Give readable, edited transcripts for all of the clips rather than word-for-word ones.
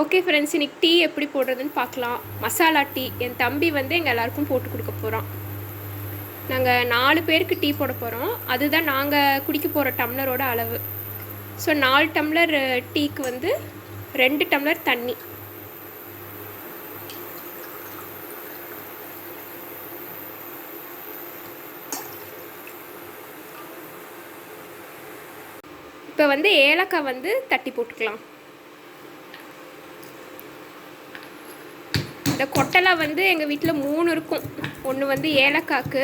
Okay friends, இன்றைக்கி tea எப்படி போடுறதுன்னு பார்க்கலாம். மசாலா டீ என் தம்பி வந்து எங்கள் எல்லாருக்கும் போட்டு கொடுக்க போகிறோம். நாங்கள் 4 பேருக்கு டீ போட போகிறோம். அதுதான் நாங்கள் குடிக்க போகிற டம்ளரோட அளவு. ஸோ 4 டம்ளர் டீக்கு வந்து 2 டம்ளர் தண்ணி. இப்போ வந்து ஏலக்காய் வந்து தட்டி போட்டுக்கலாம். இந்த கொட்டலை வந்து எங்கள் வீட்டில் 3 இருக்கும். ஒன்று வந்து ஏலக்காய்க்கு,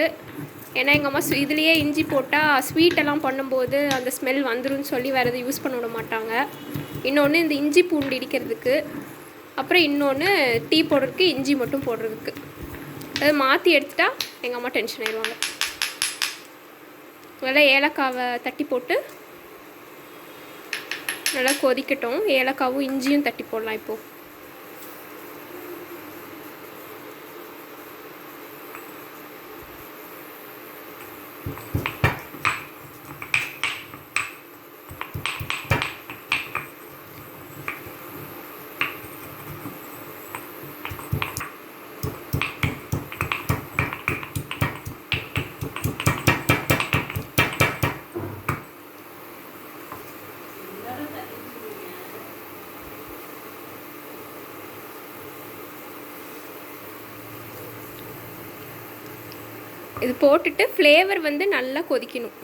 ஏன்னா எங்கள் அம்மா இதுலேயே இஞ்சி போட்டால் ஸ்வீட்டெல்லாம் பண்ணும்போது அந்த ஸ்மெல் வந்துடும் சொல்லி வேறு எதுவும் யூஸ் பண்ண விட மாட்டாங்க. இன்னொன்று இந்த இஞ்சி பூண்டு இடிக்கிறதுக்கு, அப்புறம் இன்னொன்று டீ போடுறதுக்கு இஞ்சி மட்டும் போடுறதுக்கு. அது மாற்றி எடுத்துட்டா எங்கள் அம்மா டென்ஷன் ஆயிடுவாங்க. நல்லா ஏலக்காவை தட்டி போட்டு நல்லா கொதிக்கட்டும். ஏலக்காவும் இஞ்சியும் தட்டி போடலாம். இப்போது இது போட்டுட்டு ஃப்ளேவர் வந்து நல்லா கொதிக்கணும்,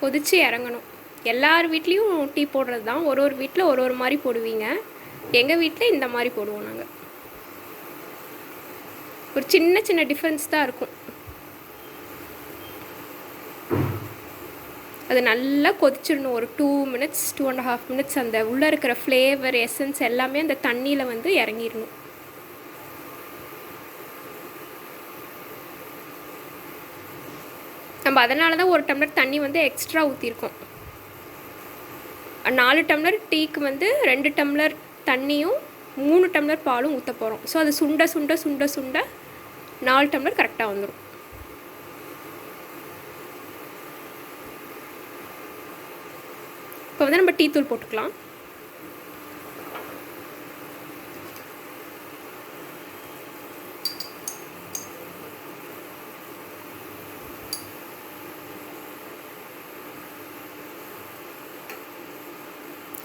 கொதித்து இறங்கணும். எல்லார் வீட்லேயும் டீ போடுறது தான். ஒரு வீட்டில் ஒரு மாதிரி போடுவீங்க. எங்கள் வீட்டில் இந்த மாதிரி போடுவோம் நாங்கள். ஒரு சின்ன சின்ன டிஃப்ரென்ஸ் தான் இருக்கும். அது நல்லா கொதிச்சிடணும். ஒரு 2 மினிட்ஸ் 2.5 மினிட்ஸ் அந்த உள்ளே இருக்கிற ஃப்ளேவர் எசன்ஸ் எல்லாமே அந்த தண்ணியில் வந்து இறங்கிடணும். நம்ம அதனால தான் 1 டம்ளர் தண்ணி வந்து எக்ஸ்ட்ரா ஊற்றிருக்கோம். 4 டம்ளர் டீக்கு வந்து 2 டம்ளர் தண்ணியும் 3 டம்ளர் பாலும் ஊற்ற போகிறோம். ஸோ அது சுண்ட சுண்ட சுண்ட சுண்ட 4 டம்ளர் கரெக்டாக வந்துடும். இப்போ வந்து நம்ம டீ தூள் போட்டுக்கலாம்.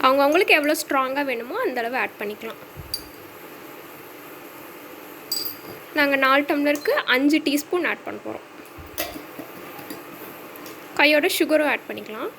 அவங்களுக்கு எவ்வளோ ஸ்ட்ராங்காக வேணுமோ அந்தளவு ஆட் பண்ணிக்கலாம். நாங்கள் 4 டம்ளருக்கு 5 டீஸ்பூன் ஆட் பண்ண போகிறோம். கையோட சுகரும் ஆட் பண்ணிக்கலாம்.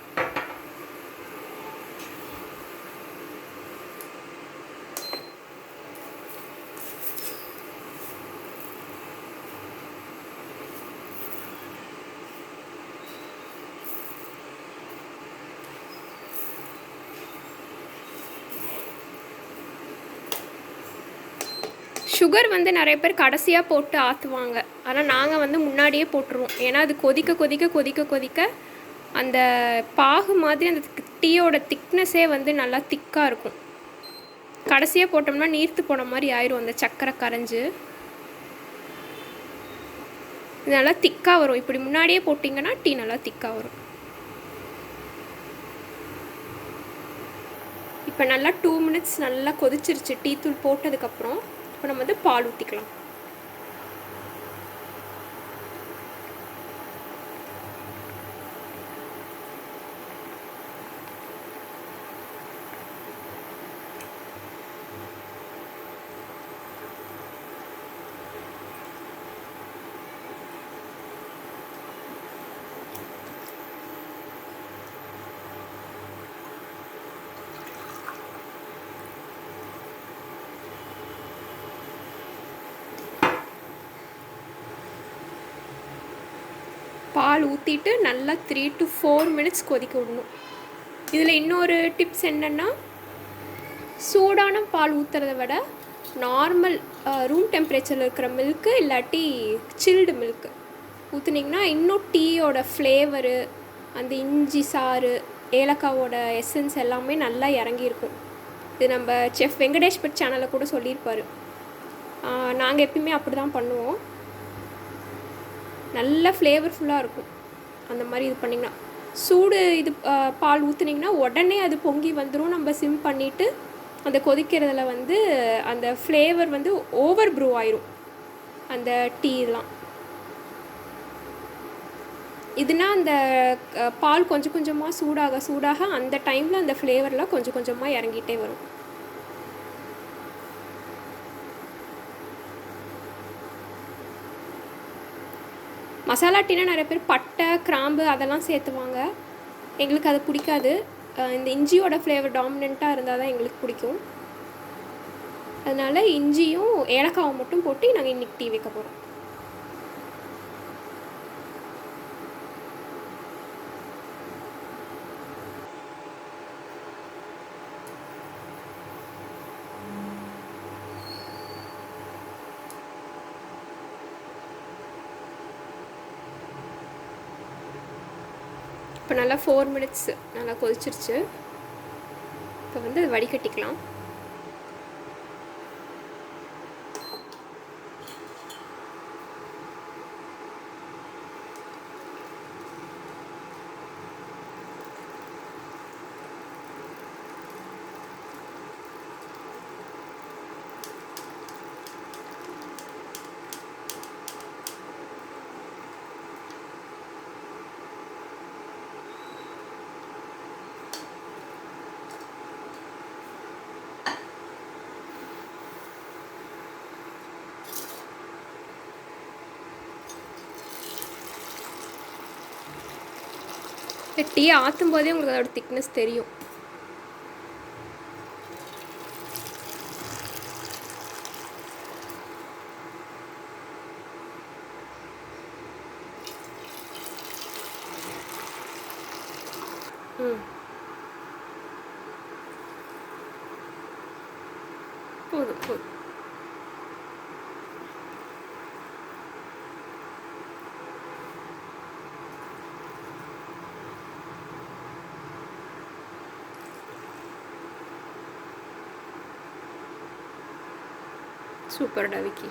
சுகர் வந்து நிறைய பேர் கடைசியாக போட்டு ஆற்றுவாங்க. ஆனால் நாங்கள் வந்து முன்னாடியே போட்டுருவோம். ஏன்னா அது கொதிக்க கொதிக்க கொதிக்க கொதிக்க அந்த பாகு மாதிரி அந்த டீயோட திக்னஸே வந்து நல்லா திக்காக இருக்கும். கடைசியாக போட்டோம்னா நீர்த்து போன மாதிரி ஆயிரும், அந்த சக்கரை கரைஞ்சி. இது நல்லா திக்காக வரும். இப்படி முன்னாடியே போட்டிங்கன்னா டீ நல்லா திக்காக வரும். இப்போ நல்லா 2 மினிட்ஸ் நல்லா கொதிச்சிருச்சு டீ தூள் போட்டதுக்கப்புறம். இப்போ நம்ம வந்து பால் ஊற்றிக்கலாம். பால் ஊற்றிட்டு நல்லா 3 to 4 மினிட்ஸ் கொதிக்க விடணும். இதில் இன்னொரு டிப்ஸ் என்னென்னா, சூடான பால் ஊற்றுறத விட நார்மல் ரூம் டெம்பரேச்சரில் இருக்கிற மில்க்கு இல்லாட்டி சில்டு மில்க்கு ஊற்றுனீங்கன்னா இன்னும் டீயோட ஃப்ளேவரு, அந்த இஞ்சி சாறு, ஏலக்காவோட எசன்ஸ் எல்லாமே நல்லா இறங்கியிருக்கும். இது நம்ம செஃப் வெங்கடேஷ் பட் சேனலில் கூட சொல்லியிருப்பார். நாங்கள் எப்பயுமே அப்படி தான் பண்ணுவோம். நல்ல ஃப்ளேவர்ஃபுல்லாக இருக்கும். அந்த மாதிரி இது பண்ணிங்கன்னா சூடு இது பால் ஊற்றுனீங்கன்னா உடனே அது பொங்கி வந்துடும். நம்ம சிம் பண்ணிவிட்டு அந்த கொதிக்கிறதுல வந்து அந்த ஃப்ளேவர் வந்து ஓவர் ப்ரூ ஆயிரும் அந்த டீலாம். இதுனா அந்த பால் கொஞ்சம் கொஞ்சமாக சூடாக சூடாக அந்த டைமில் அந்த ஃப்ளேவர்லாம் கொஞ்சம் கொஞ்சமாக இறங்கிட்டே வரும். மசாலா டீனா நிறைய பேர் பட்டை கிராம்பு அதெல்லாம் சேர்த்துவாங்க. எங்களுக்கு அது பிடிக்காது. இந்த இஞ்சியோட ஃப்ளேவர் டாமினண்ட்டாக இருந்தால் தான் எங்களுக்கு பிடிக்கும். அதனால் இஞ்சியும் ஏலக்காவை மட்டும் போட்டு நாங்கள் இன்றைக்கி டீ வைக்க போகிறோம். இப்போ நல்லா 4 மினிட்ஸ் நல்லா கொதிச்சிருச்சு. இப்போ வந்து வடிகட்டிக்கலாம். டீ ஆற்றும் போதே உங்களுக்கு அதோட திக்னஸ் தெரியும். போதும் போதும். சூப்பர்டா விக்கி.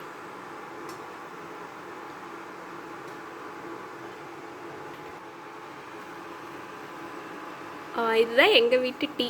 இதுதான் எங்கள் வீட்டு டீ.